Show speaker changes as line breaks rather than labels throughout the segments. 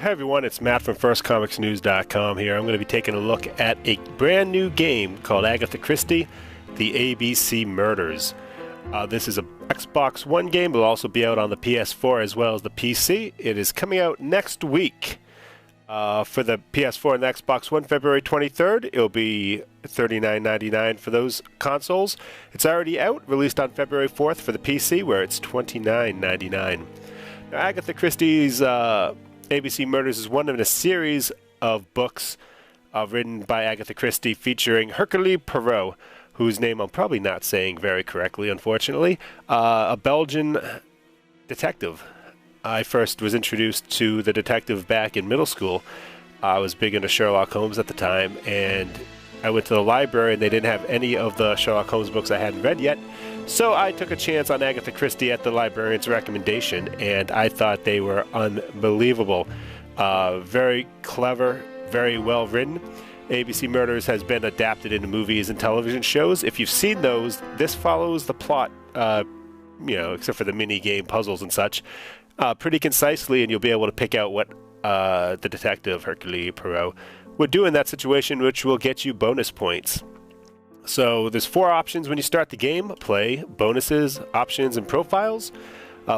Hi everyone, it's Matt from FirstComicsNews.com here. I'm going to be taking a look at a brand new game called Agatha Christie, The ABC Murders. This is a Xbox One game. It'll also be out on the PS4 as well as the PC. It is coming out next week for the PS4 and the Xbox One, February 23rd. It'll be $39.99 for those consoles. It's already out, released on February 4th for the PC, where it's $29.99. Now, Agatha Christie's ABC Murders is one in a series of books written by Agatha Christie featuring Hercule Poirot, whose name I'm probably not saying very correctly, unfortunately, a Belgian detective. I first was introduced to the detective back in middle school. I was big into Sherlock Holmes at the time, and I went to the library and they didn't have any of the Sherlock Holmes books I hadn't read yet. So I took a chance on Agatha Christie at the librarian's recommendation, and I thought they were unbelievable. Very clever, very well written. ABC Murders has been adapted into movies and television shows. If you've seen those, this follows the plot, except for the mini-game puzzles and such, pretty concisely, and you'll be able to pick out what the detective, Hercule Poirot, would do in that situation, which will get you bonus points. So there's 4 options when you start the game: play, bonuses, options, and profiles.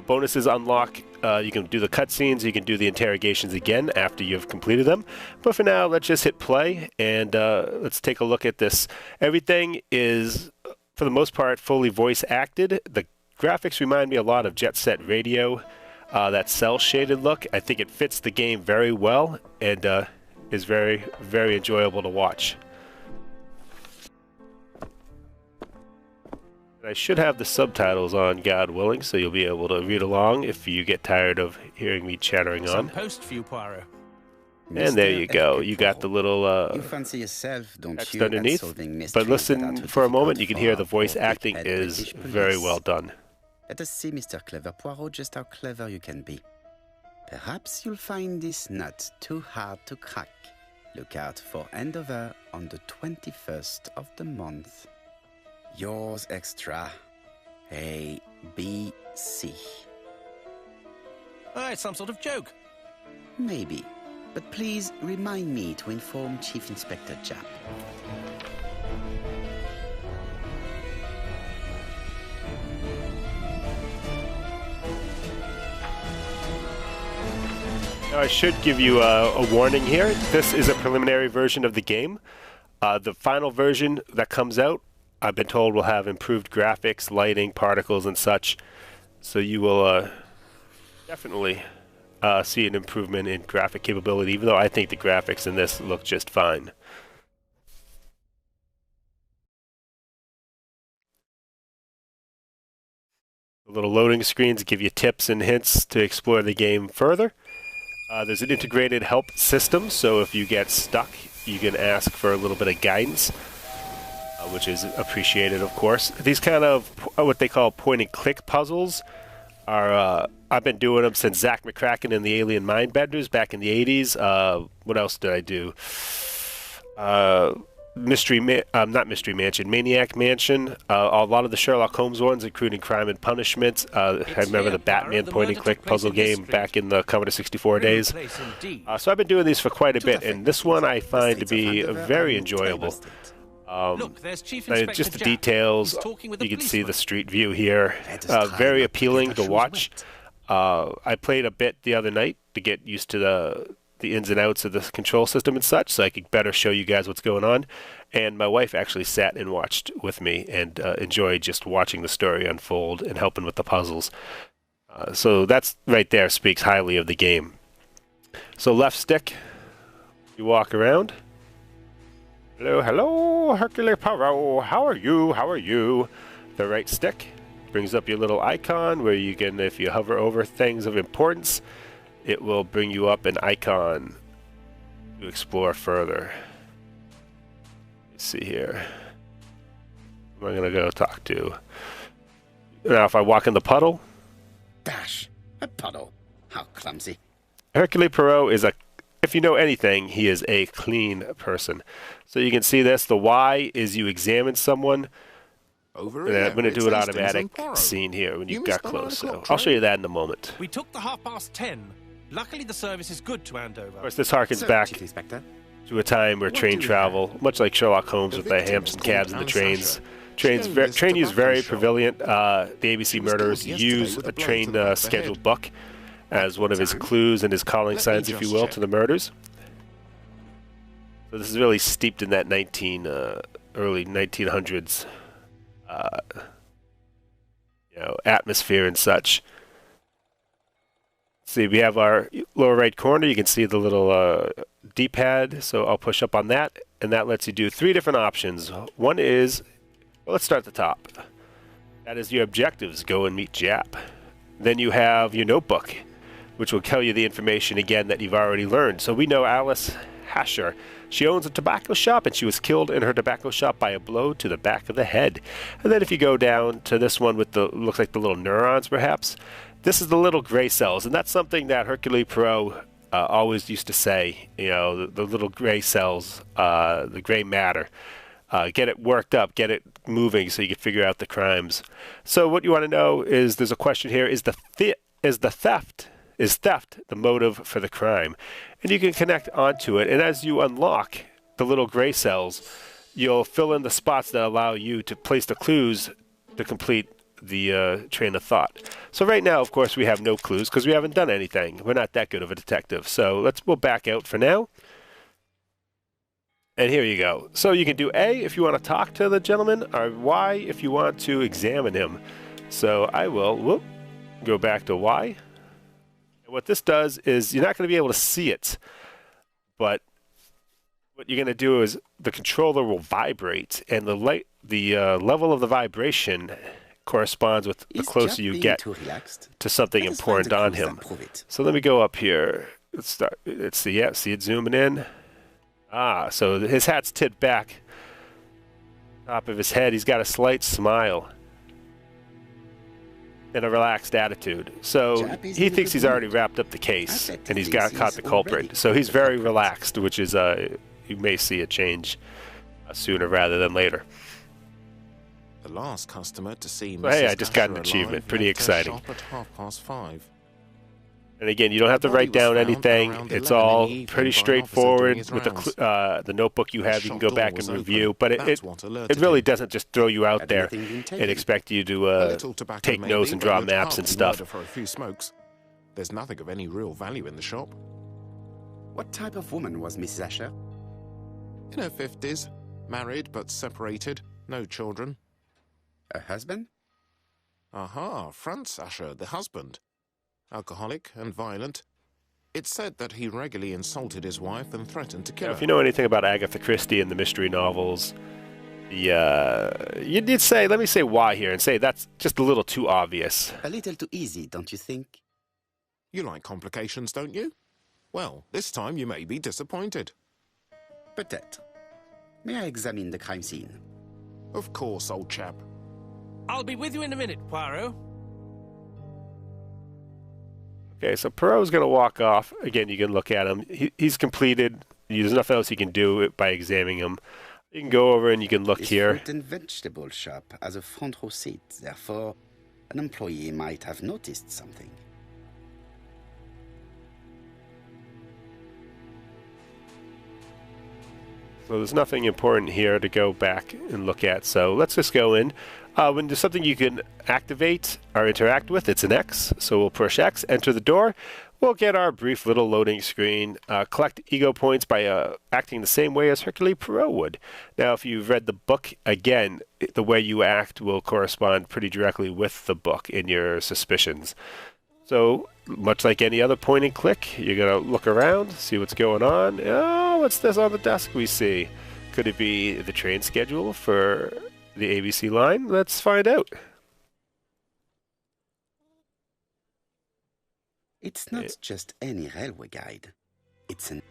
Bonuses unlock, you can do the cutscenes, you can do the interrogations again after you've completed them. But for now, let's just hit play, and let's take a look at this. Everything is, for the most part, fully voice acted. The graphics remind me a lot of Jet Set Radio, that cel-shaded look. I think it fits the game very well, and is very, very enjoyable to watch. I should have the subtitles on, God willing, so you'll be able to read along if you get tired of hearing me chattering on.
Post for you, Poirot.
And there you go. You got the little
you fancy yourself, don't
text
you,
underneath. But listen for a moment. You can hear the voice acting is very well done.
Let us see, Mr. Clever Poirot, just how clever you can be. Perhaps you'll find this nut too hard to crack. Look out for Endover on the 21st of the month. Yours extra. A, B, C.
Oh, it's some sort of joke.
Maybe. But please remind me to inform Chief Inspector Japp.
Now, I should give you a warning here. This is a preliminary version of the game. The final version that comes out, I've been told, will have improved graphics, lighting, particles, and such. So you will definitely see an improvement in graphic capability, even though I think the graphics in this look just fine. The little loading screens give you tips and hints to explore the game further. There's an integrated help system, so if you get stuck, you can ask for a little bit of guidance, which is appreciated, of course. These kind of what they call point-and-click puzzles are, I've been doing them since Zach McCracken and the Alien Mindbenders back in the 80s. What else did I do? Not Mystery Mansion, Maniac Mansion. A lot of the Sherlock Holmes ones, including Crime and Punishment. I remember the Batman point-and-click puzzle game back in the Commodore 64 days. So I've been doing these for quite a bit, and this one I find to be very enjoyable. Just the details, you can see the street view here. Very appealing to watch. I played a bit the other night to get used to the ins and outs of the control system and such, so I could better show you guys what's going on. And my wife actually sat and watched with me and enjoyed just watching the story unfold and helping with the puzzles. So that's right there speaks highly of the game. So left stick, you walk around. Hello, hello, Hercule Poirot. How are you? How are you? The right stick brings up your little icon where you can, if you hover over things of importance, it will bring you up an icon to explore further. Let's see here. Who am I going to go talk to? Now, if I walk in the puddle.
Dash! A puddle. How clumsy.
Hercule Poirot is if you know anything, he is a clean person. So you can see this. The Y is you examine someone. I'm going to do an automatic scene here when you got close. So I'll show you that in a moment.
We took the 10:30. Luckily, the service is good to
Of
Andover.
course, this harkens
So,
back
Chief Inspector,
to a time where train travel, much like Sherlock Holmes with the hams and cabs and the trains. Train use very prevalent. The ABC murderers use a train schedule book as one of his clues and his calling signs, if you will, to the murders. So this is really steeped in that early 1900s, atmosphere and such. See, we have our lower right corner. You can see the little D-pad. So I'll push up on that, and that lets you do 3 different options. One is, well, let's start at the top. That is your objectives. Go and meet Jap. Then you have your notebook, which will tell you the information again that you've already learned. So we know Alice Hasher. She owns a tobacco shop, and she was killed in her tobacco shop by a blow to the back of the head. And then if you go down to this one with the, looks like the little neurons perhaps, this is the little gray cells, and that's something that Hercule Poirot always used to say, the little gray cells, the gray matter. Get it worked up, get it moving so you can figure out the crimes. So what you want to know is, there's a question here, is theft the motive for the crime? And you can connect onto it, and as you unlock the little gray cells, you'll fill in the spots that allow you to place the clues to complete the train of thought. So right now, of course, we have no clues because we haven't done anything. We're not that good of a detective. So we'll back out for now. And here you go. So you can do A if you want to talk to the gentleman, or Y if you want to examine him. So I will go back to Y. And what this does is, you're not going to be able to see it, but what you're going to do is the controller will vibrate, and the level of the vibration corresponds with the closer you get to something important on him. So let me go up here. Let's see it zooming in. So his hat's tipped back. Top of his head, he's got a slight smile and a relaxed attitude. So he thinks he's already wrapped up the case, and he's caught the culprit. So he's very relaxed, which is, you may see a change sooner rather than later.
The last customer to see
So, hey, I just got an achievement. Pretty exciting.
At 5:30.
And again, you don't have to write down anything. It's all pretty straightforward. With the notebook you have, you can go back and review. But it really doesn't just throw you out there and expect you to take notes and draw maps and stuff.
For a few smokes. There's nothing of any real value in the shop.
what type of woman was Mrs. Asher?
In her 50s, married but separated, no children.
Her husband?
Aha, Franz Asher, the husband. Alcoholic and violent. It's said that he regularly insulted his wife and threatened to kill her.
If you know anything about Agatha Christie and the mystery novels, you'd say, let me say why here, and say that's just a little too obvious.
A little too easy, don't you think?
You like complications, don't you? Well, this time you may be disappointed.
Peut-être. May I examine the crime scene?
Of course, old chap.
I'll be with you in a minute, Poirot.
Okay, so Poirot's going to walk off. Again, you can look at him. He's completed. There's nothing else you can do by examining him. You can go over and you can look here.
Fruit and vegetable shop has a front row seat. Therefore, an employee might have noticed something.
So there's nothing important here to go back and look at. So let's just go in. When there's something you can activate or interact with, it's an X. So we'll push X, enter the door. We'll get our brief little loading screen. Collect ego points by acting the same way as Hercule Poirot would. Now, if you've read the book, again, the way you act will correspond pretty directly with the book in your suspicions. So, much like any other point and click, you're going to look around, see what's going on. Oh, what's this on the desk we see? Could it be the train schedule for the ABC line? Let's find out.
It's not just any railway guide. It's an...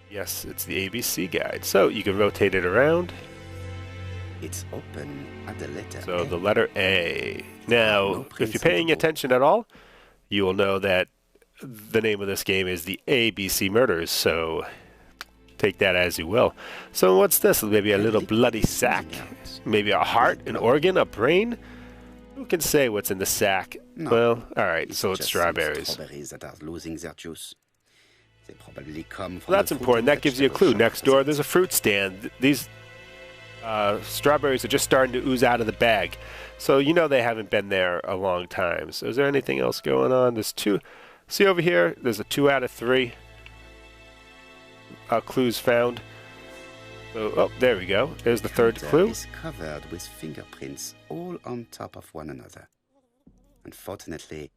Yes, it's the ABC guide. So you can rotate it around.
It's open at the letter
So
A.
the letter A. Now, if you're paying attention at all, you will know that the name of this game is the ABC Murders. So take that as you will. So what's this? Maybe a little bloody sack? Maybe a heart, an organ, a brain? Who can say what's in the sack?
No,
Well, all right, so it's
just some
strawberries.
Strawberries that are losing their juice. They probably come from
Well, that's
the fruit
important.
and
That gives you a
vegetable
clue.
shop,
Next door,
doesn't
there's a fruit stand. These strawberries are just starting to ooze out of the bag. So you know they haven't been there a long time. So is there anything else going on? There's two. See over here, there's a 2 out of 3 clues found. So, oh, there we go. There's the third
counter
clue.
is covered with fingerprints all on top of one another. Unfortunately,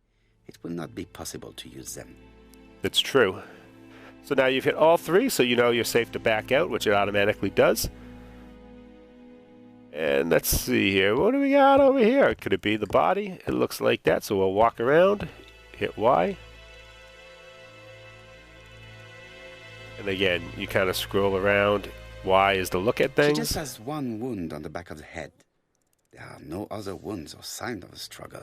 it will not be possible to use them.
That's true. So now you've hit all 3, so you know you're safe to back out, which it automatically does. And let's see here. What do we got over here? Could it be the body? It looks like that, so we'll walk around, hit Y. And again, you kind of scroll around. Y is to look at
She
things.
just has one wound on the back of the head. There are no other wounds or signs of a struggle.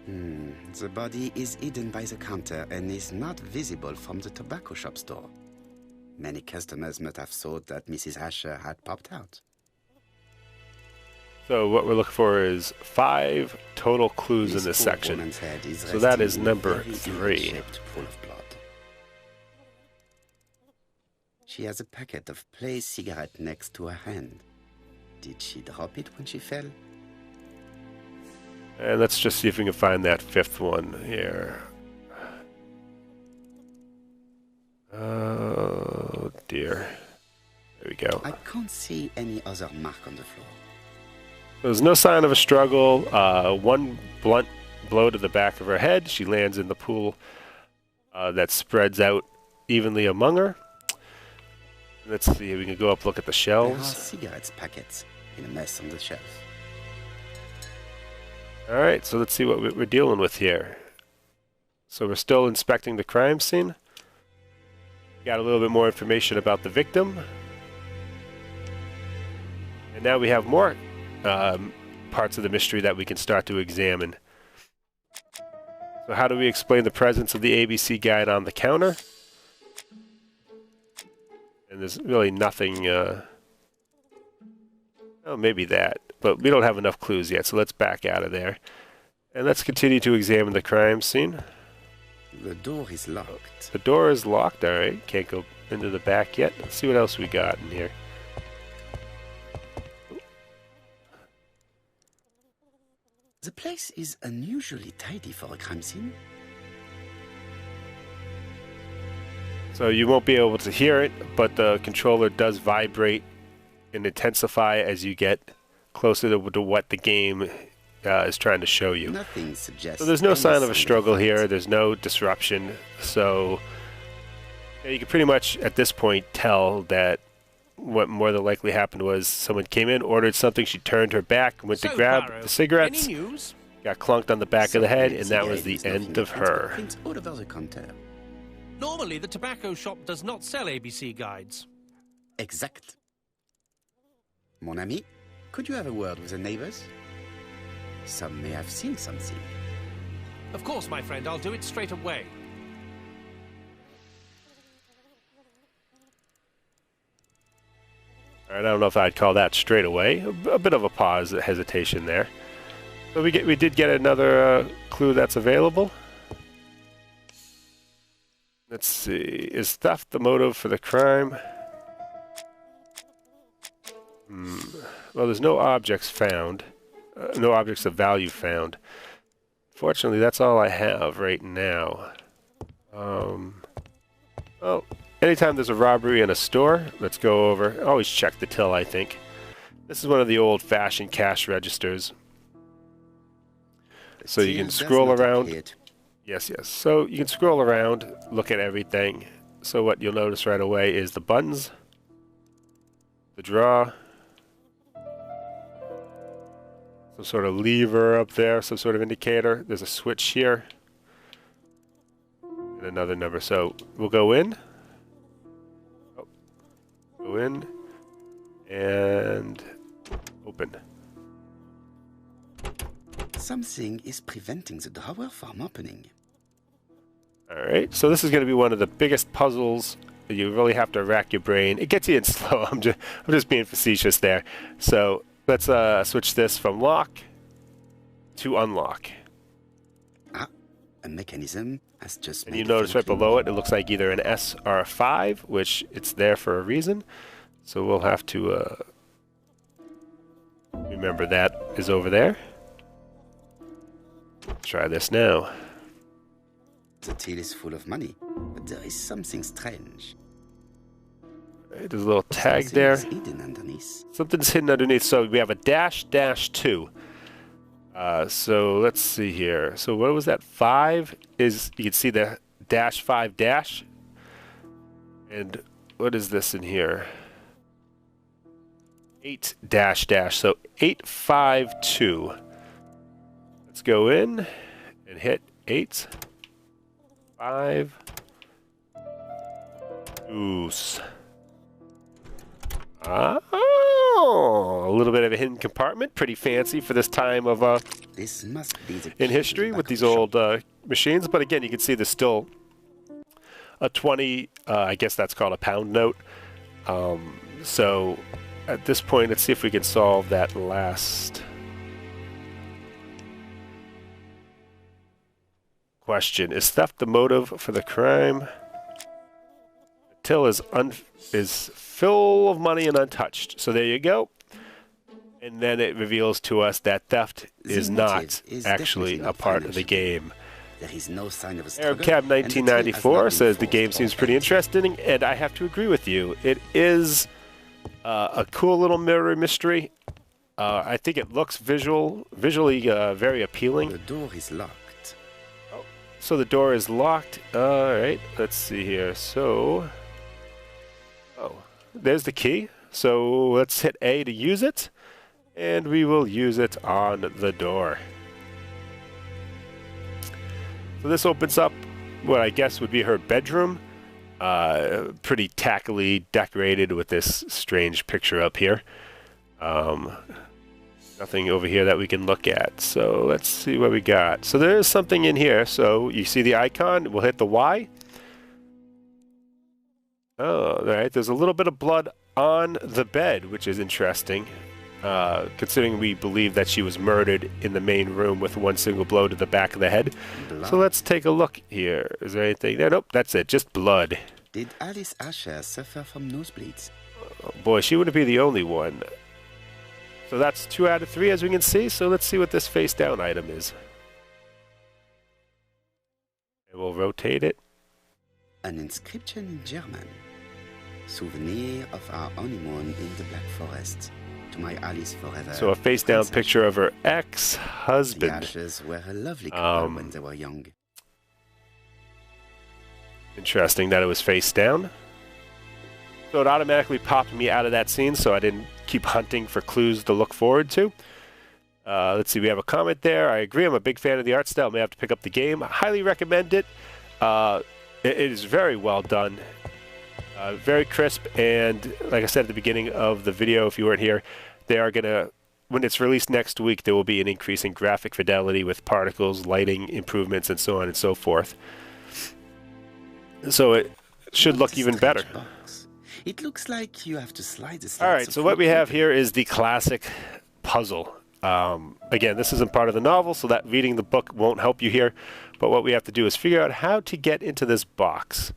The body is hidden by the counter and is not visible from the tobacco shop store. Many customers must have thought that Mrs. Asher had popped out.
So what we're looking for is 5 total clues in this
poor
section.
woman's head is
So that
resting
is
in a
number
very
3.
evil-shaped pool of blood. She has a packet of Play cigarette next to her hand. Did she drop it when she fell?
And let's just see if we can find that 5th one here. Oh dear. There we go.
I can't see any other mark on the floor.
There's no sign of a struggle. One blunt blow to the back of her head. She lands in the pool that spreads out evenly among her. Let's see. We can go up, look at the
There are
shelves.
cigarettes packets in a mess on the shelf.
All right. So let's see what we're dealing with here. So we're still inspecting the crime scene. Got a little bit more information about the victim. And now we have more parts of the mystery that we can start to examine. So how do we explain the presence of the ABC guide on the counter? And there's really nothing, oh, maybe that, but we don't have enough clues yet, so let's back out of there. And let's continue to examine the crime scene.
The door is locked.
The door is locked, alright, can't go into the back yet. Let's see what else we got in here.
The place is unusually tidy for a crime scene.
So you won't be able to hear it, but the controller does vibrate and intensify as you get closer to what the game is trying to show you.
Nothing suggests.
So there's no
any
sign of a struggle
fight.
here. There's no disruption. So yeah, you can pretty much at this point tell that what more than likely happened was someone came in, ordered something, she turned her back, went to grab
Poirot,
the cigarettes,
Any news?
got clunked on the back of the head, and that was
Cigarette
the
is
end
nothing
of
but
her.
prints all over the counter.
Normally, the tobacco shop does not sell ABC guides.
Exact. Mon ami, could you have a word with the neighbors? Some may have seen something.
Of course, my friend, I'll do it straight away.
All right, I don't know if I'd call that straight away. A bit of a pause, a hesitation there. So we did get another clue that's available. Let's see. Is theft the motive for the crime? Well, there's no objects found. No objects of value found. Fortunately, that's all I have right now. Well, anytime there's a robbery in a store, let's go over. Always check the till, I think. This is one of the old-fashioned cash registers. So you can
Till does
scroll
not
around.
appear to-
Yes, yes. So you can scroll around, look at everything. So what you'll notice right away is the buttons, the draw, some sort of lever up there, some sort of indicator. There's a switch here, and another number. So we'll go in. Oh, go in, and open.
Something is preventing the drawer from opening.
Alright, so this is going to be one of the biggest puzzles. You really have to rack your brain. It gets you in slow. I'm just being facetious there. So let's switch this from lock to unlock.
A A mechanism has just
And
made
you
a
notice right
function.
below it, it looks like either an S or a 5, which it's there for a reason. So we'll have to remember that is over there. Try this now.
The till is full of money, but there is something strange.
Right, there's a little tag
Something
there.
is hidden underneath.
Something's hidden underneath. So we have a -2. So let's see here. So what was that? 5 is, you can see the -5 . And what is this in here? 8 --. So 852. Let's go in and hit 8 5 Goose. Oh, a little bit of a hidden compartment. Pretty fancy for this time of
This must be the
in
key
history
to the
with
back
these
of the
old
shop.
machines. But again, you can see there's still a 20, I guess that's called a pound note. So at this point, let's see if we can solve that last question. Is theft the motive for the crime? The till is full of money and untouched. So there you go. And then it reveals to us that theft is
The
not
motive is
actually
definitely
a
not
part of the
financial.
game.
There is no sign of a
Arab
struggle.
Cab
and the till has not
1994
been
says the
forced
game
or
seems pretty
emptied.
interesting, and I have to agree with you. It is a cool little mirror mystery. I think it looks visually very appealing.
The door is locked.
So the door is locked. All right, let's see here. So, there's the key. So let's hit A to use it, and we will use it on the door. So this opens up what I guess would be her bedroom. Pretty tackily decorated with this strange picture up here. Nothing over here that we can look at. So let's see what we got. So there is something in here. So you see the icon. We'll hit the Y. Oh, all right. There's a little bit of blood on the bed, which is interesting. Considering we believe that she was murdered in the main room with one single blow to the back of the head.
Blood.
So let's take a look here. Is there anything there? Nope, that's it. Just blood.
Did Alice Asher suffer from nosebleeds?
Oh boy, she wouldn't be the only one. So that's 2 out of 3, as we can see. So let's see what this face down item is. And we'll rotate it.
An inscription in German. Souvenir of our honeymoon in the Black Forest. To my Alice forever.
So a face down
Princess.
picture of her
The
ex-husband.
Ashers were a lovely couple when they were young.
Interesting that it was face down. So it automatically popped me out of that scene, so I didn't keep hunting for clues to look forward to. Let's see, we have a comment there. I agree, I'm a big fan of the art style. May have to pick up the game. I highly recommend it. It is very well done. Very crisp, and like I said at the beginning of the video, if you weren't here, they are going to, when it's released next week, there will be an increase in graphic fidelity with particles, lighting improvements, and so on and so forth. So it should
What
look
a
even
strange
better.
box. It looks like you have to slide the
All
slats
right,
of
so what
fruit
we have
paper.
here is the classic puzzle. Again, this isn't part of the novel, so that reading the book won't help you here. But what we have to do is figure out how to get into this box.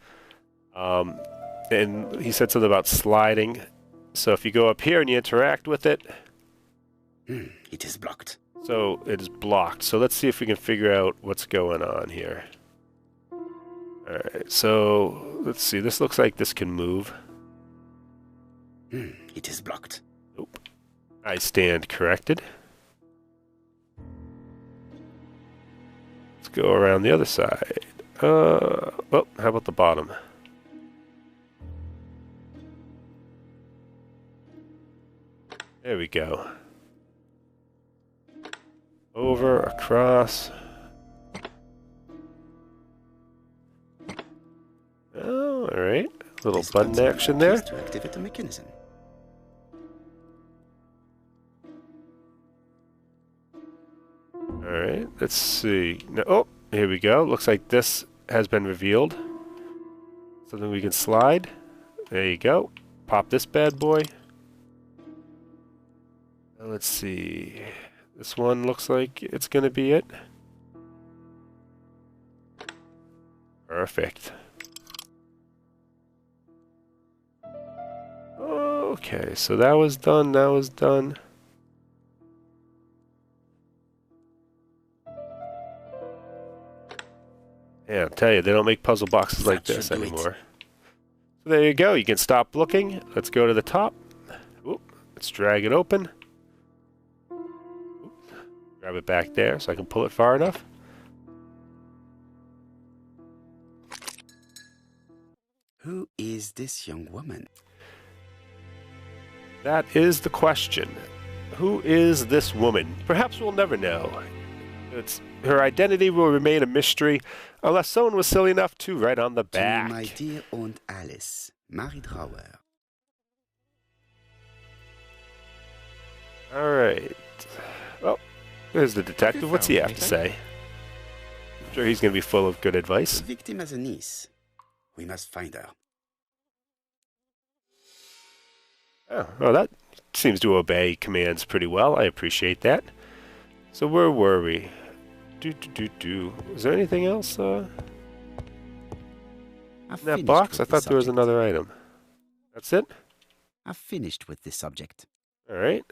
And he said something about sliding. So if you go up here and you interact with it,
It is blocked.
so it is blocked. So let's see if we can figure out what's going on here. All right, so let's see. This looks like this can move.
It is blocked.
Nope. I stand corrected. Let's go around the other side. Well, how about the bottom? There we go. Over, across. Oh, all right. Little
This
button action there.
is to activate the mechanism.
All right, let's see. No, oh, here we go. Looks like this has been revealed. Something we can slide. There you go. Pop this bad boy. Now let's see. This one looks like it's going to be it. Perfect. Okay, so that was done, that was done. Yeah, I'll tell you, they don't make puzzle boxes like this anymore. So there you go, you can stop looking. Let's go to the top. Oop, let's drag it open. Oop, grab it back there so I can pull it far enough.
Who is this young woman?
That is the question. Who is this woman? Perhaps we'll never know. Her identity will remain a mystery unless someone was silly enough to write on the back.
To my dear Aunt Alice, Marie Drawer.
Alright. Well, there's the detective. What's he have to say? I'm sure he's going to be full of good advice.
The victim has a niece. We must find her.
Oh, well, that seems to obey commands pretty well. I appreciate that. So where were we? Was there anything else in that box? I thought there was another item. That's it?
I've finished with this subject.
All right.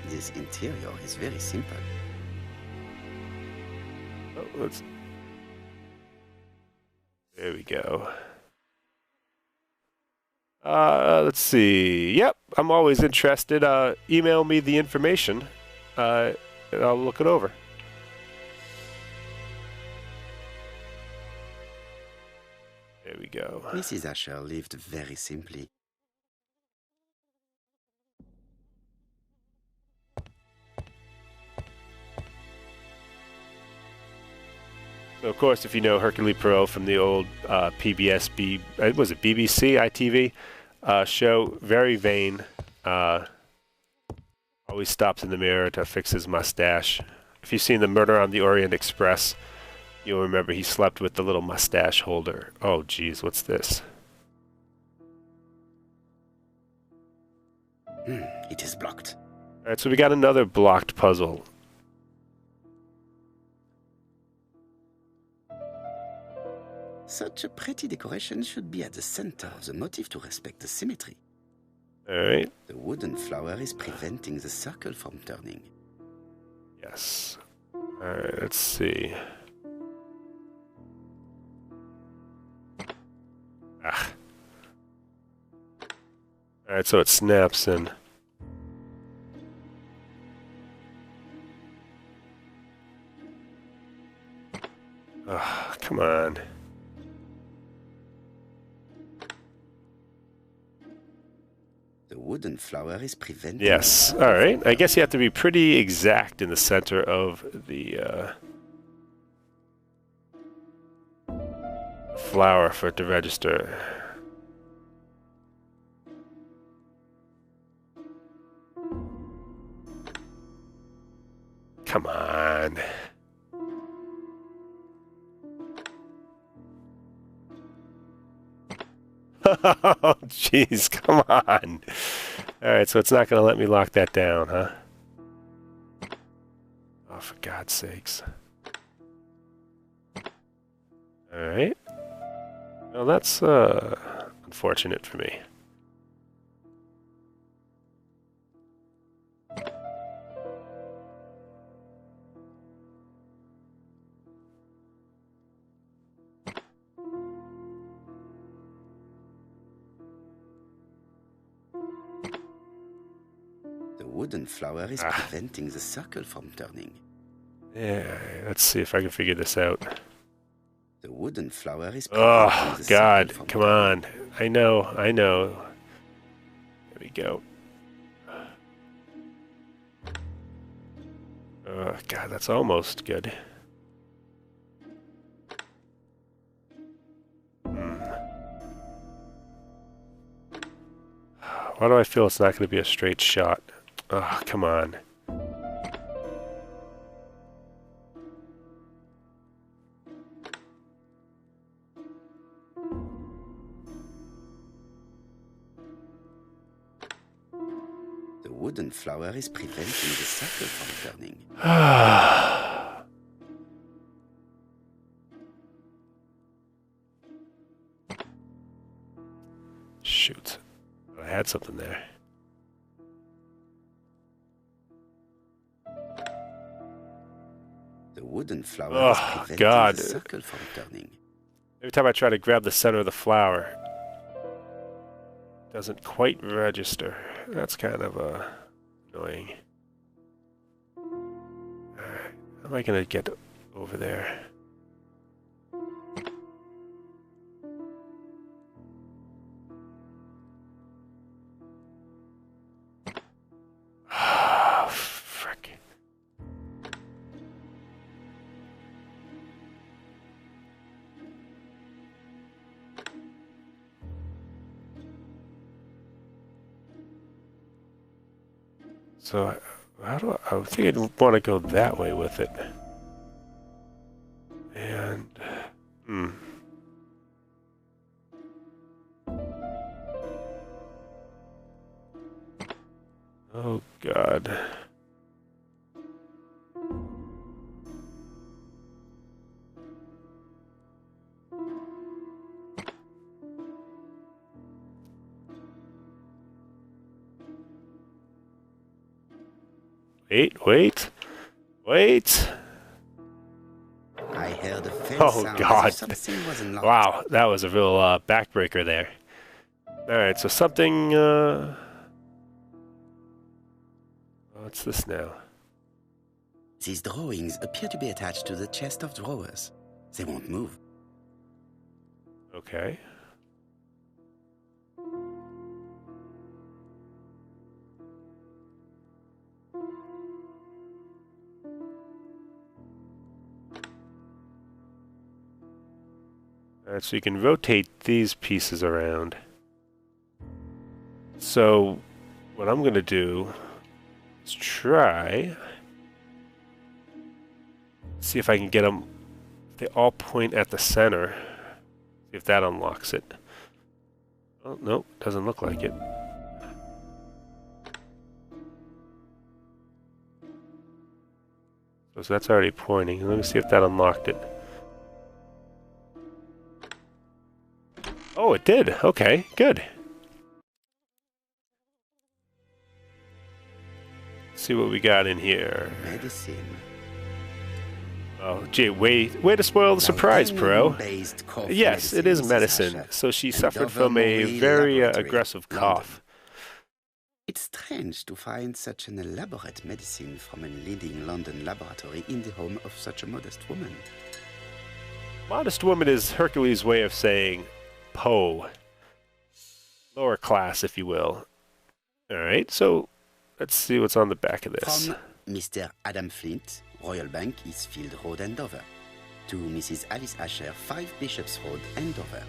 This interior is very simple.
Oh, there we go. Let's see. Yep, I'm always interested. Email me the information, and I'll look it over. There we go.
Mrs. Asher lived very simply.
So, of course, if you know Hercule Poirot from the old BBC ITV show, very vain. Always stops in the mirror to fix his mustache. If you've seen The Murder on the Orient Express, you'll remember he slept with the little mustache holder. Oh, geez, what's this?
It is blocked.
All right, so we got another blocked puzzle.
Such a pretty decoration should be at the center of the motif to respect the symmetry.
All right.
The wooden flower is preventing the circle from turning.
Yes. All right, let's see. Ah. All right, so it snaps in. Oh, come on.
The wooden flower is preventing...
Yes, alright. I guess you have to be pretty exact in the center of the flower for it to register. Come on. Oh, jeez, come on. Alright, so it's not going to let me lock that down, huh? Oh, for God's sakes. Alright. Well, that's unfortunate for me.
The wooden flower is preventing the circle from turning.
Yeah, let's see if I can figure this out.
The wooden flower is preventing
Oh,
the
God,
circle from
come
turning.
on. I know. There we go. Oh, God, that's almost good. Why do I feel it's not going to be a straight shot? Oh, come on.
wooden flower is preventing the circle from turning.
Shoot. I had something there.
The wooden flower is preventing
God.
the circle from turning.
Every time I try to grab the center of the flower, it doesn't quite register. That's kind of annoying. Alright, how am I going to get over there? Frick. So, how do I think I'd want to go that way with it. And, oh, God. Wait.
I heard a faint
Oh,
sound
God.
as if something was unlocked.
Wow, that was a real backbreaker there. Alright, so something... what's this now?
These drawings appear to be attached to the chest of drawers. They won't move.
Okay. Alright, so you can rotate these pieces around. So, what I'm going to do is try... see if I can get them... they all point at the center. See if that unlocks it. Oh, nope, doesn't look like it. So that's already pointing. Let me see if that unlocked it. Oh, it did. Okay, good. Let's see what we got in here.
Medicine.
Oh, gee, way to spoil the surprise, Poirot. Yes, it is medicine. So she suffered from a very aggressive cough.
It's strange to find such an elaborate medicine from a leading London laboratory in the home of such a modest woman.
Modest woman is Hercules' way of saying Poe. Lower class, if you will. Alright, so let's see what's on the back of this.
From Mr. Adam Flint, Royal Bank, Eastfield Road, Andover. To Mrs. Alice Asher, 5 Bishops Road, Andover.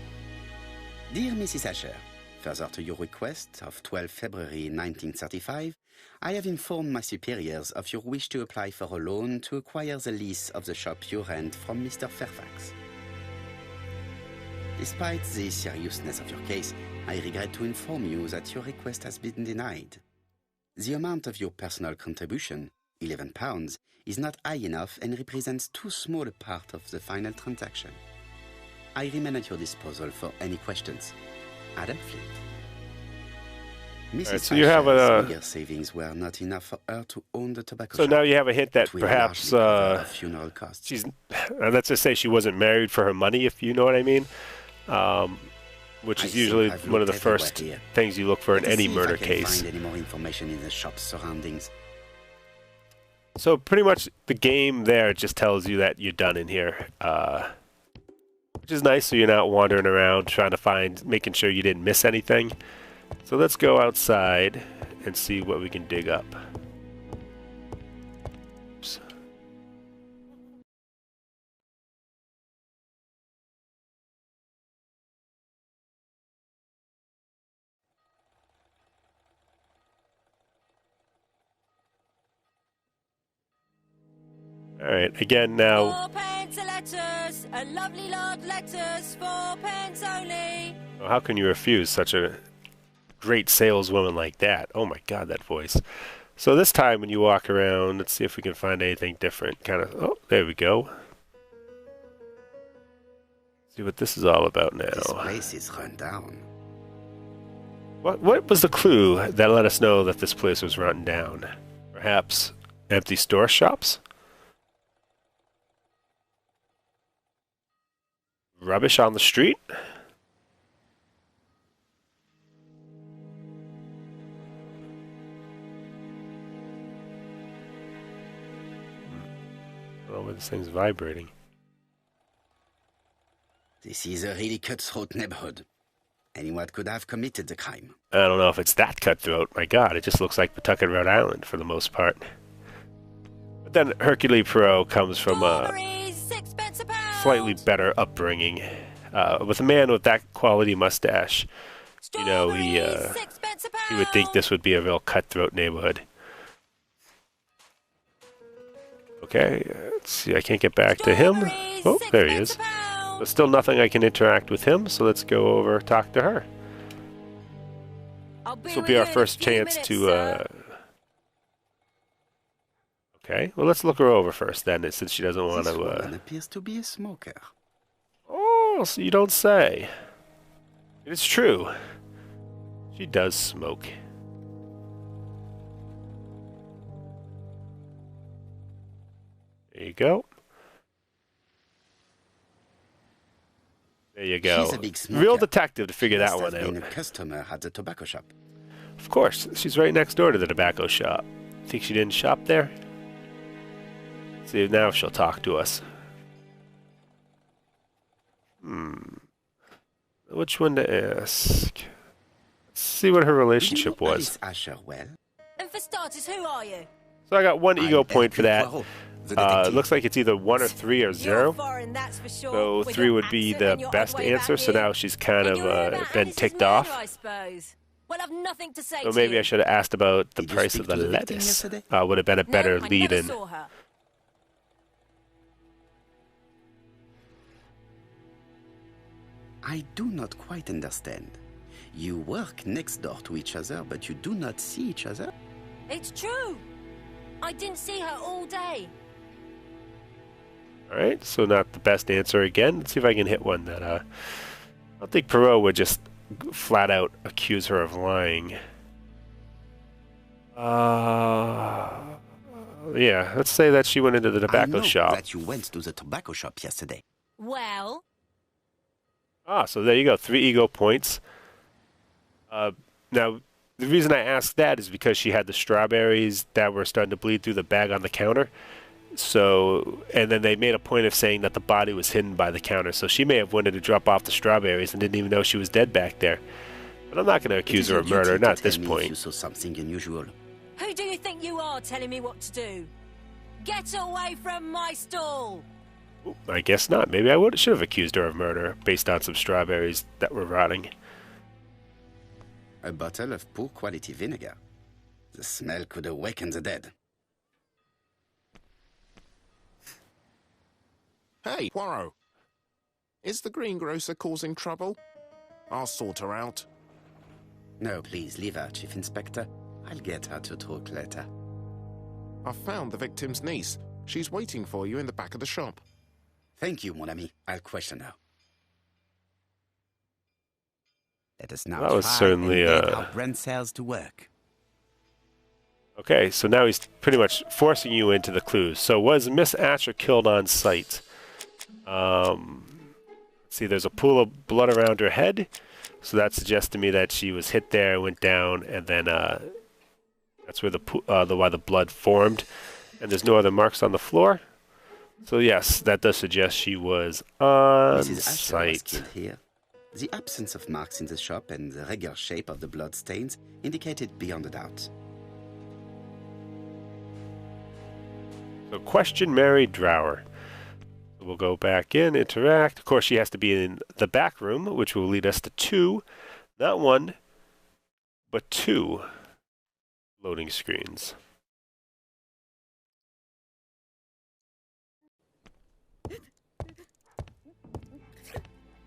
Dear Mrs. Asher, further to your request of 12 February 1935, I have informed my superiors of your wish to apply for a loan to acquire the lease of the shop you rent from Mr. Fairfax. Despite the seriousness of your case, I regret to inform you that your request has been denied. The amount of your personal contribution, £11, is not high enough and represents too small a part of the final transaction. I remain at your disposal for any questions. Adam Flint. Mrs.
Right, so you have
meager savings were not enough for her to own the tobacco
So
shop.
now you have a hint that perhaps
Funeral costs.
she's, let's just say she wasn't married for her money, if you know what I mean. Which is usually one of the first things you look for in any murder case.
Find any more information in the shop's surroundings.
So pretty much the game there just tells you that you're done in here. Which is nice, so you're not wandering around trying to find, making sure you didn't miss anything. So let's go outside and see what we can dig up. Oops. Alright, again now...
4 pence a letters, a lovely lot letters, 4 pence only.
How can you refuse such a great saleswoman like that. Oh my God, that voice. So this time when you walk around, let's see if we can find anything different. Kind of, oh, there we go. See what this is all about now.
This place is run down.
What was the clue that let us know that this place was run down? Perhaps empty store shops? Rubbish on the street? Oh, where this thing's vibrating.
This is a really cutthroat neighborhood. Anyone could have committed the crime.
I don't know if it's that cutthroat. My God, it just looks like Pawtucket, Rhode Island for the most part. But then Hercule Poirot comes from a slightly better upbringing. With a man with that quality mustache, you know, he would think this would be a real cutthroat neighborhood. Okay, let's see, I can't get back to him. Oh, there he is. There's still nothing I can interact with him, so let's go over talk to her. This will be our first chance to... Okay, well, let's look her over first then, since she doesn't want
This
to...
woman appears to be a smoker.
Oh, so you don't say. It's true. She does smoke. There you go. There you go.
She's a big smoker.
Real detective to figure that
Must
one
have been
out.
a customer at the tobacco shop.
Of course, she's right next door to the tobacco shop. Think she didn't shop there? See now if she'll talk to us. Which one to ask? Let's see what her relationship
Do you know
was.
Alice Asher well?
And for starters, who are you?
So I got one ego
I'm
point for that.
Hercule Poirot, the detective.
Looks like it's either 1 or 3 or
You're
0.
foreign, that's for sure.
So
with
3
your
would be
accent
the
and your
best
odd way
answer.
back
So
here.
now she's kind
And
of
you're about
been
Alice's
ticked
murder,
off.
I suppose. Well, I've nothing to say
So
to
maybe
you.
I should have asked about the
Did you
price
speak
of the
to the victim
lettuce.
yesterday?
Would have been a better
No, I
lead-in.
never saw her.
I do not quite understand. You work next door to each other, but you do not see each other?
It's true. I didn't see her all day.
All right, so not the best answer again. Let's see if I can hit one that I don't think Poirot would just flat out accuse her of lying. Yeah, let's say that she went into the
I
tobacco
know
shop.
that you went to the tobacco shop yesterday.
Well,
So there you go, 3 ego points. Now, the reason I asked that is because she had the strawberries that were starting to bleed through the bag on the counter. So, and then they made a point of saying that the body was hidden by the counter. So she may have wanted to drop off the strawberries and didn't even know she was dead back there. But I'm not going to accuse her of murder, not at this
If you
point.
saw something unusual.
who do you think you are telling me what to do? Get away from my stall!
Oop, I guess not. Maybe I should have accused her of murder based on some strawberries that were rotting.
A bottle of poor quality vinegar. The smell could awaken the dead.
Hey, Poirot. Is the greengrocer causing trouble? I'll sort her out.
No, please, leave her, Chief Inspector. I'll get her to talk later.
I've found the victim's niece. She's waiting for you in the back of the shop.
Thank you, mon ami. I'll question her. Let us now
That was
try
certainly,
and get our brain cells to work.
Okay, so now he's pretty much forcing you into the clues. So was Miss Asher killed on sight? See, there's a pool of blood around her head. So that suggests to me that she was hit there, went down, and then that's where why the blood formed. And there's no other marks on the floor. So yes, that does suggest she was on
Mrs. Asher was
site.
killed here. The absence of marks in the shop and the regular shape of the blood stains indicated beyond a doubt.
So question Mary Drower. We'll go back in, interact. Of course, she has to be in the back room, which will lead us to 2, not 1, but 2 loading screens.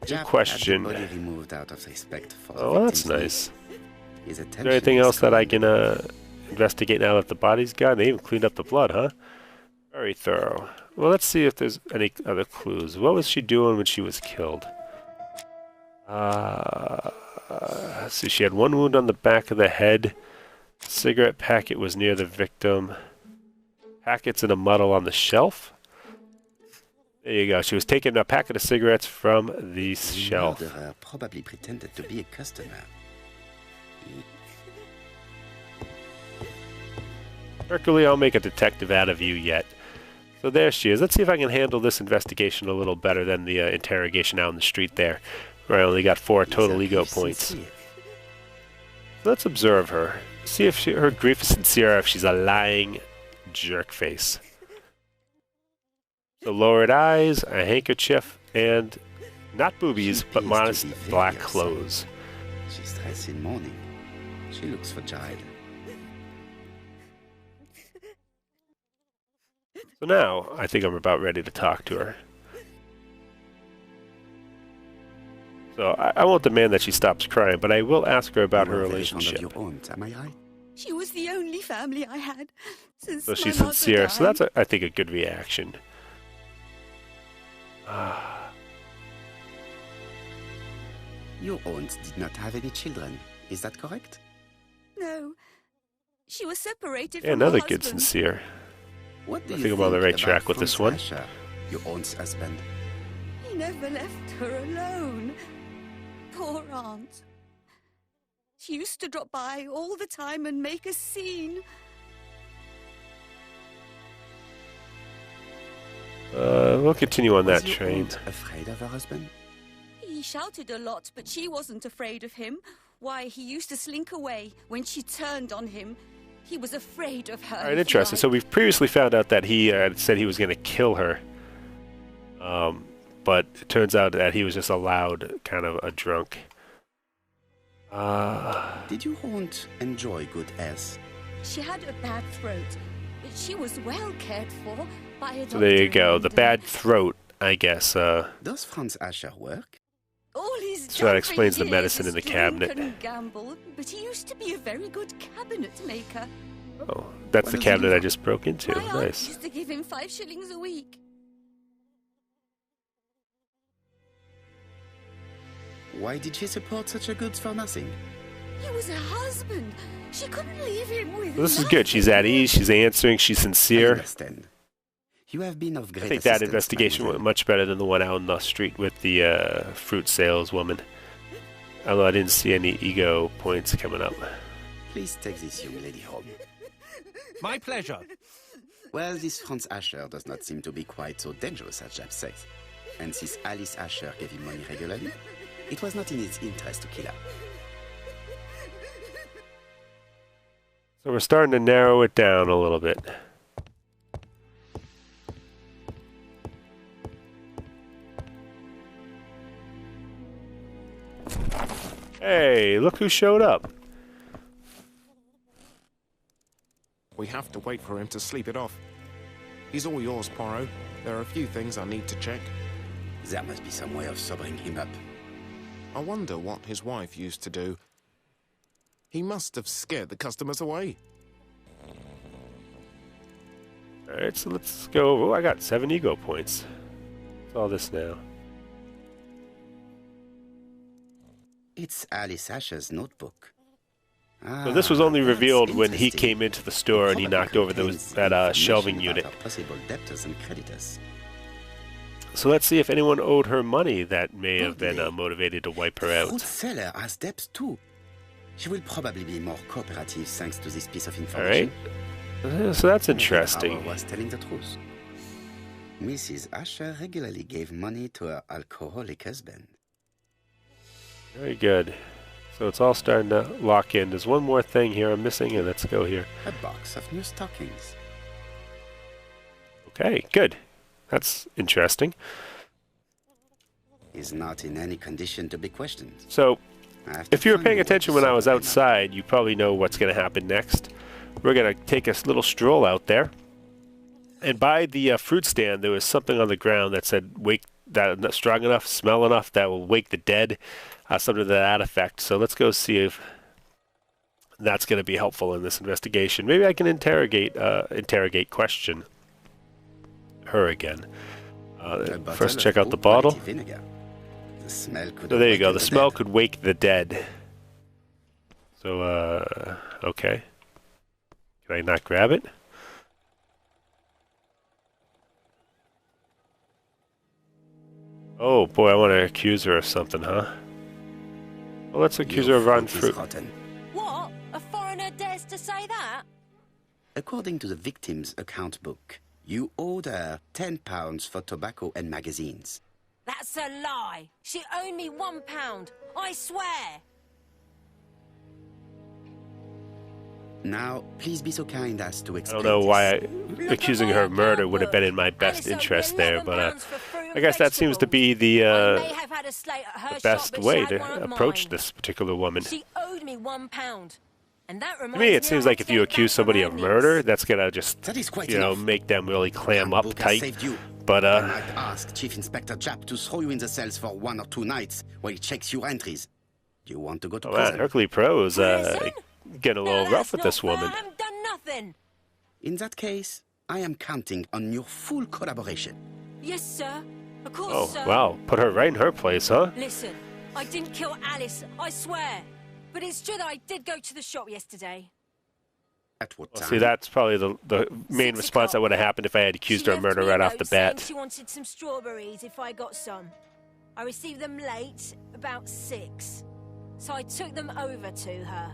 Jap
question.
had the body removed out of respect for the
Oh, that's
victim's
nice.
niece. His
Is there anything else that I can investigate now that the body's gone? They even cleaned up the blood, huh? Very thorough. Well, let's see if there's any other clues. What was she doing when she was killed? Let's see, she had one wound on the back of the head. Cigarette packet was near the victim. Packets in a muddle on the shelf. There you go. She was taking a packet of cigarettes from the shelf.
The murderer probably pretended to be a customer.
Hercule, I'll make a detective out of you yet. So there she is. Let's see if I can handle this investigation a little better than the interrogation out in the street there, where I only got 4 total ego points. So let's observe her. See if her grief is sincere or if she's a lying jerkface. So lowered eyes, a handkerchief, and not boobies, but modest black clothes.
She's dressed in mourning. She looks fragile.
So now, I think I'm about ready to talk to her. So I won't demand that she stops crying, but I will ask her about her relationship.
Your aunt, am I right?
She was the only family I had since
So
my
she's
mother
sincere,
died.
so that's, I think, a good reaction.
Your aunt did not have any children. Is that correct?
No. She was separated
Yeah,
from her
another
husband.
good sincere.
What do
I
you
think I'm on the right
about
track with this one.
Franz Asher, your aunt's husband?
He never left her alone. Poor aunt. She used to drop by all the time and make a scene.
We'll continue on
Was
that
your
train.
aunt afraid of her husband?
He shouted a lot, but she wasn't afraid of him. Why, he used to slink away when she turned on him. He was afraid of her.
All right, interesting. So we've previously found out that he said he was going to kill her. But it turns out that he was just a loud, kind of a drunk.
Did your aunt enjoy good health?
She had a bad throat, but she was well cared for by a doctor.
So there you
in
go. The
London.
bad throat, I guess.
Does Franz Asher work?
All he's
So that
done
explains
for
the
years
medicine
is
in the
drink
cabinet.
and gamble, but he used to be a very good cabinet maker.
Oh, that's
What
the
does he
cabinet
do?
I just broke into.
My aunt
Nice.
used to give him 5 shillings a week.
Why did she support such a goods for nothing?
He was her husband. She couldn't leave him with
Well, this is good. She's at ease. She's answering. She's
I
sincere.
understand. You have been of great
I think that
assistance,
investigation went
mademoiselle.
much better than the one out in the street with the fruit saleswoman. Although I didn't see any ego points coming up.
Please take this young lady home.
My pleasure.
Well, this Franz Asher does not seem to be quite so dangerous as Jab says. And since Alice Asher gave him money regularly, it was not in his interest to kill her.
So we're starting to narrow it down a little bit. Hey, look who showed up.
We have to wait for him to sleep it off. He's all yours, Poirot. There are a few things I need to check.
There must be some way of sobering him up.
I wonder what his wife used to do. He must have scared the customers away.
Alright, so let's go. Oh, I got 7 ego points. What's all this now?
It's Alice Asher's notebook.
So this was only
that's
revealed when he
interesting.
came into the store and he
Probably
knocked over
contains
that shelving
information
unit.
about our possible debtors and creditors.
So let's see if anyone owed her money that may have been
Oddly,
motivated to wipe her
The fruit
out.
seller has debts too. She will probably be more cooperative thanks to this piece of
Alright.
information.
So that's
Power
interesting.
was telling the truth. Mrs. Asher regularly gave money to her alcoholic husband.
Very good. So it's all starting to lock in. There's one more thing here I'm missing, and let's go here.
A box of new stockings.
Okay, good. That's interesting.
Is not in any condition to be questioned.
So
I have to
if you were
find
paying
a way to
attention when I was
sober him up.
outside, you probably know what's going to happen next. We're going to take a little stroll out there. And by the fruit stand, there was something on the ground that said, "Wake that not strong enough, smell enough that will wake the dead," something to that effect. So let's go see if That's going to be helpful in this investigation. Maybe I can interrogate question her again. First, check out the bottle.
The smell could
So there you go. The smell
dead.
could wake the dead. So, okay. Can I not grab it? Oh boy, I want to accuse her of something, huh? Well, let's accuse her of rotten
fruit is
fruit.
rotten.
What? A foreigner dares to say that?
According to the victim's account book, you owed her £10 for tobacco and magazines.
That's a lie. She owed me £1. I swear.
Now, please be so kind as to
I
explain.
don't know why
Look
accusing
at
her
my
of murder
account
would have been in my
book.
best
Alice owed me
interest there, but
£11 for fruit
I
and
guess that seems to be
vegetables. I
the
may have had a slate at her shop,
best
but
way
she had one
to
of
approach
mine.
this particular woman.
She owed me £1. And that
To
reminds
me, it seems
I
like
had
if
to
you
get it
accuse
back from
somebody
her
of
niece.
murder, that's gonna just,
That is quite
you know,
enough.
make them really clam up
Handbook has
tight.
saved you.
But
I might ask Chief Inspector Japp to throw you in the cells for 1 or 2 nights while he checks your entries. Do you want to go to
oh
prison?
man, Hercule Poirot is
Prison?
getting a
No,
little
that's
rough with
not
this
fair.
woman.
I haven't done nothing.
In that case, I am counting on your full collaboration.
Yes, sir. Of course,
Oh
sir.
wow, put her right in her place, huh?
Listen, I didn't kill Alice, I swear. But it's true that I did go to the shop yesterday.
At what
Well,
time?
see, that's probably the main
6
response that
o'clock.
would have happened if I had accused
She
her of
left
murder
me a
right off the
note saying
bat.
She wanted some strawberries if I got some. I received them late, about 6. So I took them over to her.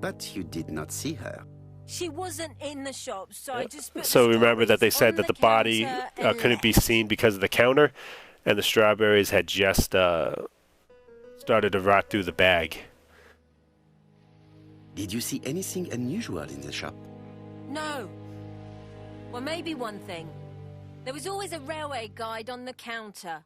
But you did not see her.
She wasn't in the shop, so I just put
So
the
remember that they
strawberries
said
on
that the body
counter and
couldn't be
left.
seen because of the counter, and the strawberries had just started to rot through the bag.
Did you see anything unusual in the shop?
No. Well, maybe one thing. There was always a railway guide on the counter.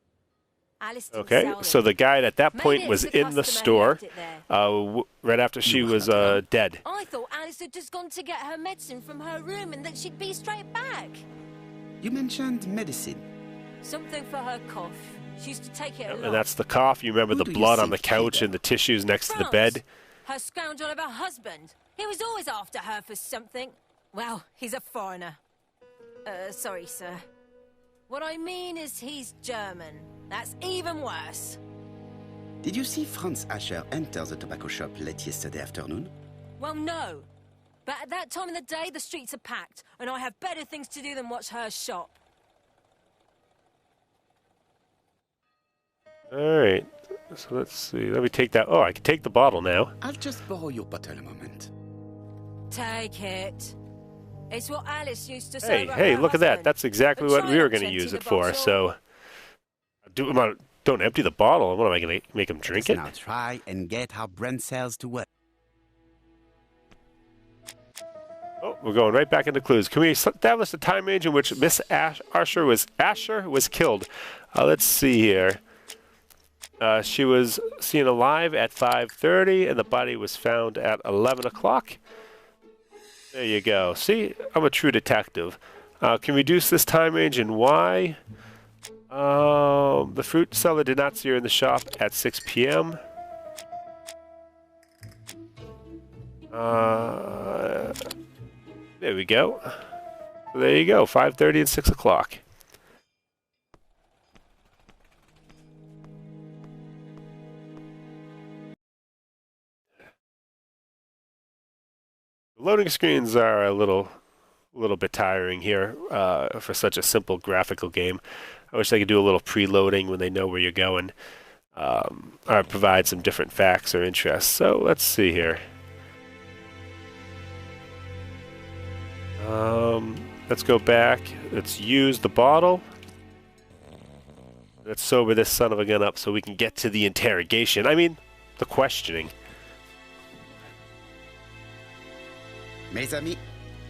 Alice didn't
Okay,
sell
so
it.
the guy at that
Maybe
point
it
was
was the
in the
customer who
store
left it there.
right after she
You
was
were not wrong.
dead.
I thought Alice had just gone to get her medicine from her room and that she'd be straight back.
You mentioned medicine.
Something for her cough. She used to take it a lot.
And that's the cough. You remember
Who
the
do you
blood on the
think
couch
killed
and the tissues next to the
France,
bed.
Her scoundrel of a husband. He was always after her for something. Well, he's a foreigner. Sorry, sir. What I mean is he's German. That's even worse.
Did you see Franz Asher enter the tobacco shop late yesterday afternoon?
Well, no. But at that time of the day, the streets are packed, and I have better things to do than watch her shop.
All right. So let's see. Let me take that. Oh, I can take the bottle now.
I'll just borrow your bottle a moment.
Take it. It's what Alice used to
Hey,
say.
hey, look at that. That's exactly what we were going to
Try
use
and
it for.
empty the
So, don't empty the bottle. What am I going to make him drink it?
Now try and get our brain cells to work.
Oh, we're going right back into clues. Can we establish the time range in which Miss Asher was killed? Let's see here. She was seen alive at 5:30, and the body was found at 11 o'clock. There you go. See, I'm a true detective. Can we reduce this time range and why? The fruit seller did not see her in the shop at 6 p.m. There we go. So there you go, 5:30 and 6 o'clock. Loading screens are a little bit tiring here for such a simple graphical game. I wish they could do a little preloading when they know where you're going, or provide some different facts or interests. So let's see here. Let's go back. Let's use the bottle. Let's sober this son of a gun up so we can get to the interrogation. I mean, the questioning.
Mes amis,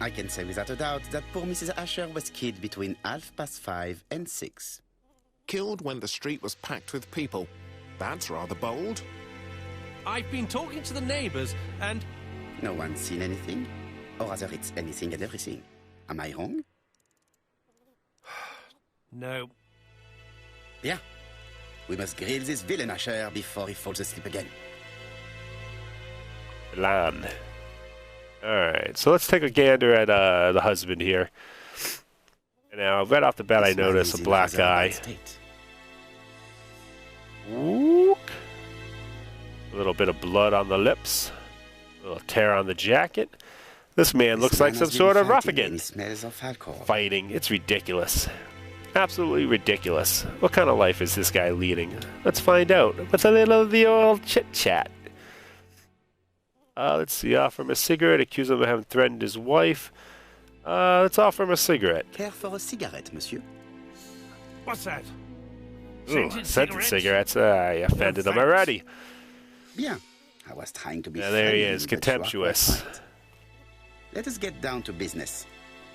I can say without a doubt that poor Mrs. Asher was killed between 5:30 and 6.
Killed when the street was packed with people. That's rather bold.
I've been talking to the neighbours, and
No one's seen anything? Or rather, it's anything and everything. Am I wrong?
no.
Bien. We must grill this villain Asher before he falls asleep again.
Milan. Alright, so let's take a gander at the husband here. And now, right off the bat, I notice a black eye. Whoop. A little bit of blood on the lips. A little tear on the jacket. This man looks like some sort of ruffian. Fighting. It's ridiculous. Absolutely ridiculous. What kind of life is this guy leading? Let's find out. With a little of the old chit-chat. Let's see. Offer him a cigarette. Accuse him of having threatened his wife. Let's offer him a cigarette.
Care for a cigarette, monsieur?
What's that?
Ooh, scented cigarettes. I offended him already.
Bien. I was trying to be
Yeah, there he
friendly,
is.
but you are
Contemptuous.
quite right. Let us get down to business.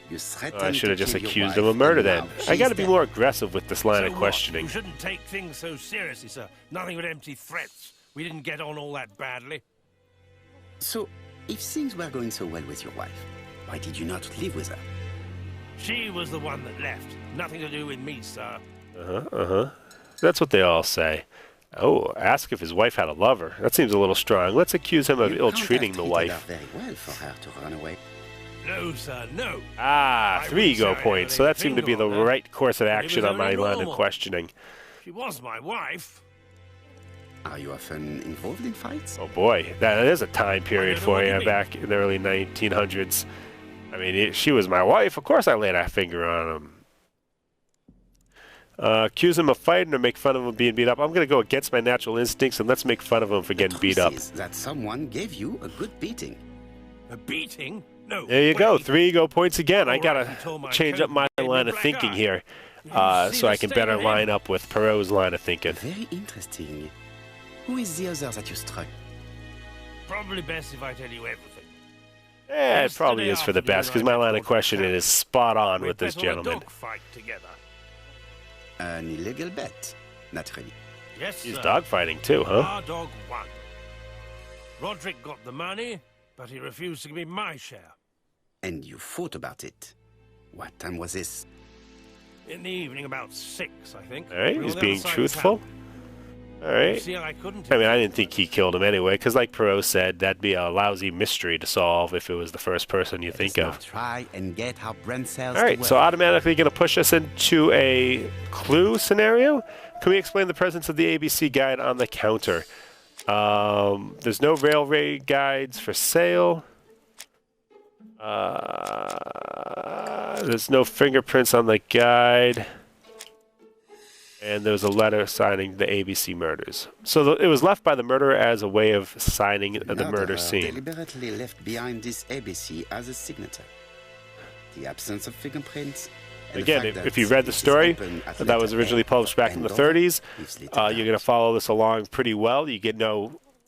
You threatened
I should have
to
just
kill your
accused
wife,
him of murder
and
then.
now
I gotta
she's
be
dead.
more aggressive with this line
So
of
what?
questioning.
You shouldn't take things so seriously, sir. Nothing but empty threats. We didn't get on all that badly.
So, if things were going so well with your wife, why did you not live with her?
She was the one that left. Nothing to do with me, sir.
That's what they all say. Oh, ask if his wife had a lover. That seems a little strong. Let's accuse him of
You
ill-treating
can't
the
have treated
wife.
her very well for her to run away.
No, sir, no.
Ah,
I
3
wouldn't
ego
say I
points.
had
So
any
that seemed to be the
finger on her.
right course of
It
action
was
on my
only
line of
normal.
questioning.
She was my wife.
Are you often involved in fights?
Oh boy, that is a time period
know
for
what you
you
mean.
back in the early 1900s. I mean, she was my wife. Of course I laid a finger on him. Accuse him of fighting or make fun of him being beat up. I'm going to go against my natural instincts and let's make fun of him for getting beat up.
The truth is that someone gave you a good beating.
A beating? No.
There you go.
way.
3 ego points again. I
All
got
right, he
to
tore my
change
coat
up my
and gave me
line
a
of
black
thinking
eye.
here
You see
so
the
I can
state
better
of him?
line up with Poirot's line of thinking.
Very interesting. Who is the other that you struck?
Probably best if I tell you everything.
Yeah, it probably is for the best because my line of questioning is spot on with this gentleman.
A dog fight together.
An illegal bet, naturally.
Yes,
He's
sir.
dogfighting too, huh?
Our dog won. Roderick got the money, but he refused to give me my share.
And you fought about it. What time was this?
In the evening, about 6, I think.
All right,
We were
he's
on the
being
other side of
truthful.
town.
All right.
See, I couldn't.
I mean, I didn't think he killed him anyway, because like Poirot said, that'd be a lousy mystery to solve if it was the first person you think
Let's
of.
now try and get our brain cells
All right,
to
so
work.
automatically going to push us into a clue scenario. Can we explain the presence of the ABC guide on the counter? There's no railway guides for sale. There's no fingerprints on the guide. And there's a letter signing the ABC murders. So it was left by the murderer as a way of signing the murder
Murderer
scene.
deliberately left behind this ABC as a signature. The absence of fingerprints. And the
Again,
fact
if
that
you read the
it is
story
open at
that was
letter
originally
A
published back in the
and over,
30s,
leaves little
you're going to
doubt.
follow this along pretty well. You get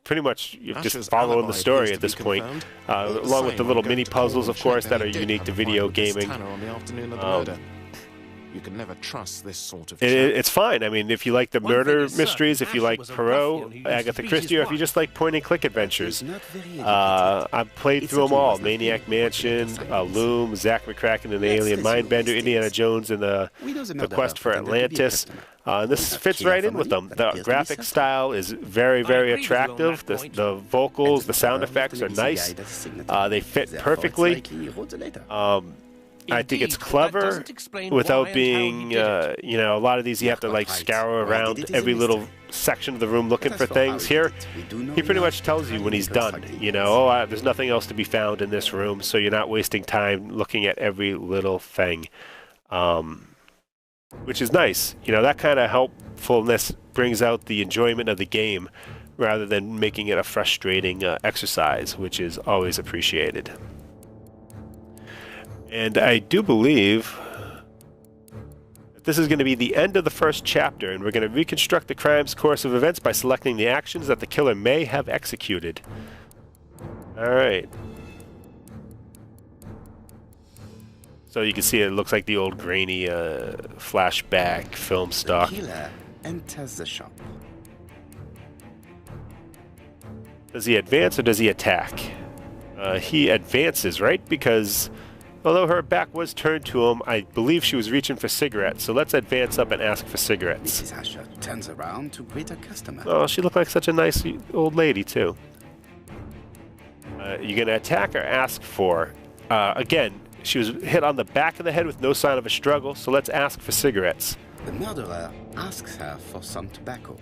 pretty much you're
Asher's
just following the
alibi
story
appears
at
to be
this point,
confirmed. All the
along with the
same,
little
I'm
mini
going to call
puzzles,
and
of course,
check
that are
he did
unique
have
to
a
video
fight with this
gaming.
Tanner on the afternoon of the murder. You can never trust this sort of chap.
It's fine. I mean, if you like the
One thing
murder
is certain,
mysteries, if you
Asher
like
was a
Poirot,
ruffian who used to
Agatha
beat
Christie,
his
or if you
wife.
just like point-and-click adventures,
He's not very educated.
I've played
It
through them
certainly
all.
was not
Maniac
very
Mansion,
important
Loom, Zack McCracken and the
Let's
Alien
resume
Mindbender,
these
Indiana
things.
Jones and the
We know the
The
murderer
Quest for
pretended to be a
Atlantis.
customer.
And this
Not
fits
killer
right
for
in with
money,
them.
that
The
appears to be
graphic
certain.
style is very, very
agree with you on
attractive.
that point.
The vocals,
And
the sound
murderer
effects are
left the
nice.
guide as a signature.
They fit
Therefore, it's
perfectly.
likely he wrote the letter.
I think it's
Indeed, but that
clever
doesn't explain why
without
and how he
being,
did it.
a lot of these you have to like
Right.
scour
Why
around
did it is a
every little
mystery.
section of the room looking
But
for
as for how
things.
he
Here,
did it, we do know
he pretty
enough
much
to
tells
try
you when
and
he's done.
reconstruct it.
There's nothing else to be found in this room, so you're not wasting time looking at every little thing, which is nice. That kind of helpfulness brings out the enjoyment of the game rather than making it a frustrating exercise, which is always appreciated. And I do believe that this is going to be the end of the first chapter, and we're going to reconstruct the crime's course of events by selecting the actions that the killer may have executed. All right. So you can see it looks like the old grainy flashback film stock.
The killer enters the shop.
Does he advance or does he attack? He advances, right? Because although her back was turned to him, I believe she was reaching for cigarettes. So let's advance up and ask for cigarettes.
Mrs. Asher turns around to greet a customer.
Oh, she looked like such a nice old lady, too. you're going to attack or ask for. Again, she was hit on the back of the head with no sign of a struggle, so let's ask for cigarettes.
The murderer asks her for some tobacco.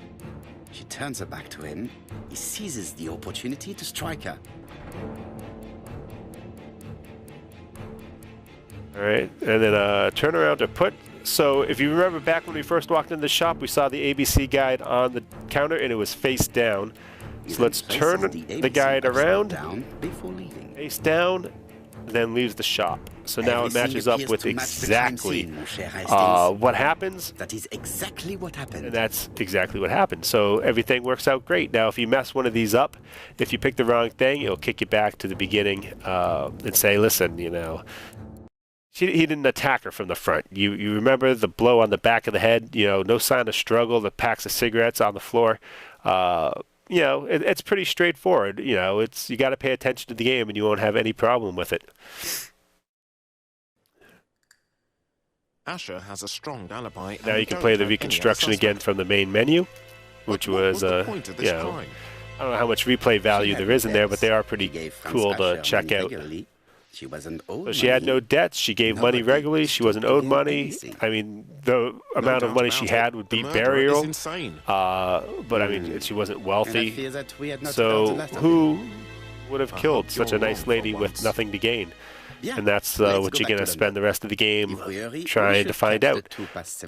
She turns her back to him. He seizes the opportunity to strike her.
All right, and then turn around to put. So if you remember back when we first walked into the shop, we saw the ABC guide on the counter, and it was face down. So let's turn the guide around, face down, then leaves the shop. So now it matches up with exactly what happens.
That is exactly what happened.
And that's exactly what happened. So everything works out great. Now, if you mess one of these up, if you pick the wrong thing, it'll kick you back to the beginning and say, listen, you know, he didn't attack her from the front. You remember the blow on the back of the head, you know, no sign of struggle, the packs of cigarettes on the floor. You know, it's pretty straightforward. You know, you got to pay attention to the game and you won't have any problem with it.
Asher has a strong alibi.
Now you can play the reconstruction again from the main menu, which was, you know, I don't know how much replay value there is in there, but they are pretty cool to check out.
She wasn't owed
So she had no debts. She gave money regularly. She wasn't owed money. I mean, the amount of money she had would be burial. But I mean, she wasn't wealthy. So who would have killed such a nice lady with nothing to gain? And that's what you're going to spend the rest of the game trying to find out.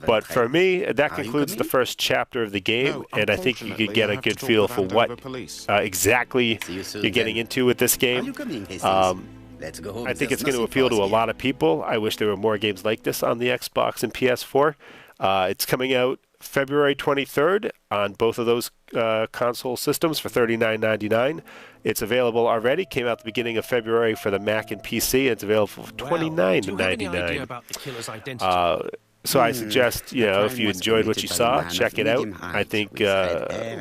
But for me, that concludes the first chapter of the game, and I think you could get a good feel for what exactly you're getting into with this game. I think it's going to appeal to a lot of people. I wish there were more games like this on the Xbox and PS4. It's coming out February 23rd on both of those console systems for $39.99. It's available already. Came out the beginning of February for the Mac and PC. It's available for $29.99. So I suggest, you know, if you enjoyed what you saw, check it out. I think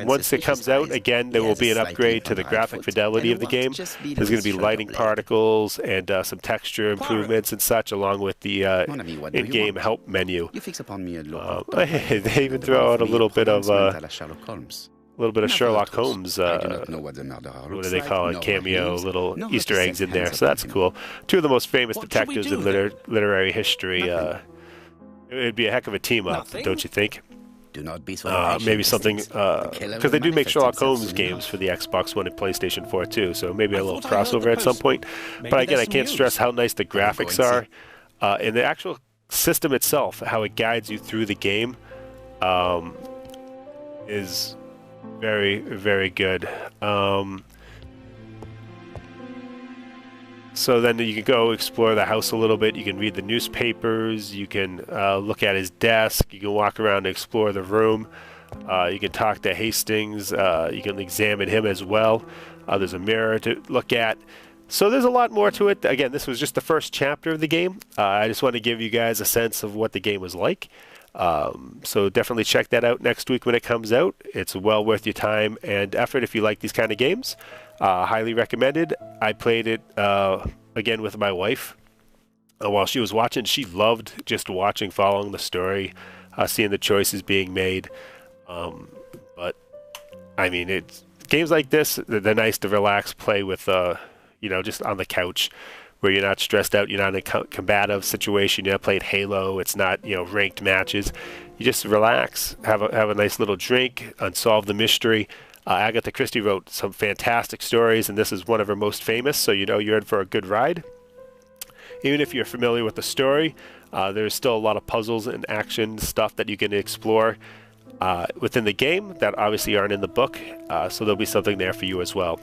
once it comes out, again, there will be an upgrade to the graphic fidelity of the game. There's going to be lighting particles and some texture improvements and such, along with the in-game help menu. They even throw out a little bit of Sherlock Holmes, what do they call it, cameo, little Easter eggs in there. So that's cool. Two of the most famous detectives in literary history. It'd be a heck of a team-up, don't you think?
Do not be so
maybe something, because they do make Sherlock Holmes games for the Xbox One and PlayStation 4 too, so maybe a little crossover at some point. But again, I can't stress how nice the graphics are. And the actual system itself, how it guides you through the game, is very, very good. So then you can go explore the house a little bit. You can read the newspapers. You can look at his desk. You can walk around and explore the room. You can talk to Hastings. You can examine him as well. There's a mirror to look at. So there's a lot more to it. Again, this was just the first chapter of the game. I just want to give you guys a sense of what the game was like. So definitely check that out next week when it comes out. It's well worth your time and effort if you like these kind of games. Highly recommended. I played it again with my wife while she was watching. She loved just watching, following the story, seeing the choices being made. But I mean, it's games like this. They're nice to relax, play with, you know, just on the couch, where you're not stressed out. You're not in a combative situation. You're not playing Halo. It's not, you know, ranked matches. You just relax, have a nice little drink, unsolve the mystery. Agatha Christie wrote some fantastic stories, and this is one of her most famous, so you know you're in for a good ride. Even if you're familiar with the story, there's still a lot of puzzles and action stuff that you can explore within the game that obviously aren't in the book, so there'll be something there for you as well.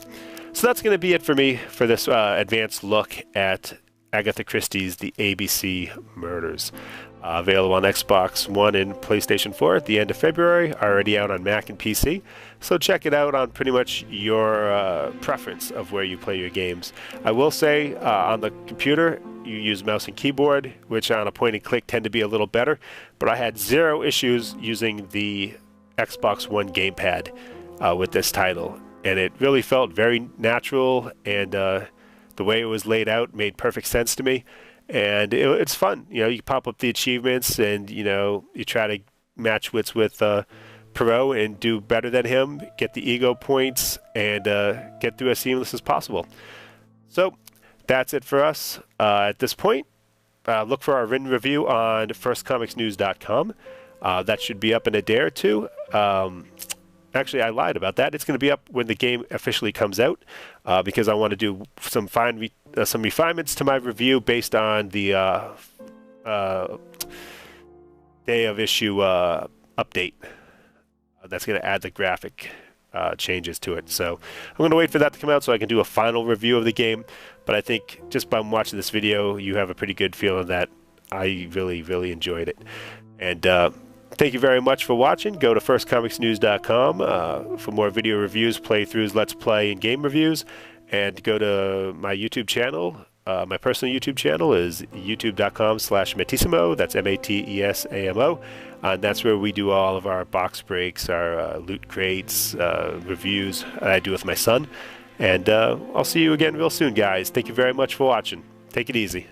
So that's going to be it for me for this advanced look at Agatha Christie's The ABC Murders. Available on Xbox One and PlayStation 4 at the end of February, already out on Mac and PC. So check it out on pretty much your preference of where you play your games. I will say on the computer, you use mouse and keyboard, which on a point and click tend to be a little better. But I had zero issues using the Xbox One gamepad with this title. And it really felt very natural, and the way it was laid out made perfect sense to me. And it's fun. You know, you pop up the achievements, and, you know, you try to match wits with Poirot and do better than him, get the ego points, and get through as seamless as possible. So that's it for us at this point. Look for our written review on firstcomicsnews.com. That should be up in a day or two. Actually, I lied about that. It's going to be up when the game officially comes out, because I want to do some some refinements to my review based on the day of issue update. That's going to add the graphic changes to it. So I'm going to wait for that to come out so I can do a final review of the game. But I think just by watching this video, you have a pretty good feeling that I really, really enjoyed it. And thank you very much for watching. Go to firstcomicsnews.com for more video reviews, playthroughs, let's play, and game reviews. And go to my YouTube channel. My personal YouTube channel is youtube.com/Matissimo. That's Matesamo. And that's where we do all of our box breaks, our loot crates, reviews I do with my son. And I'll see you again real soon, guys. Thank you very much for watching. Take it easy.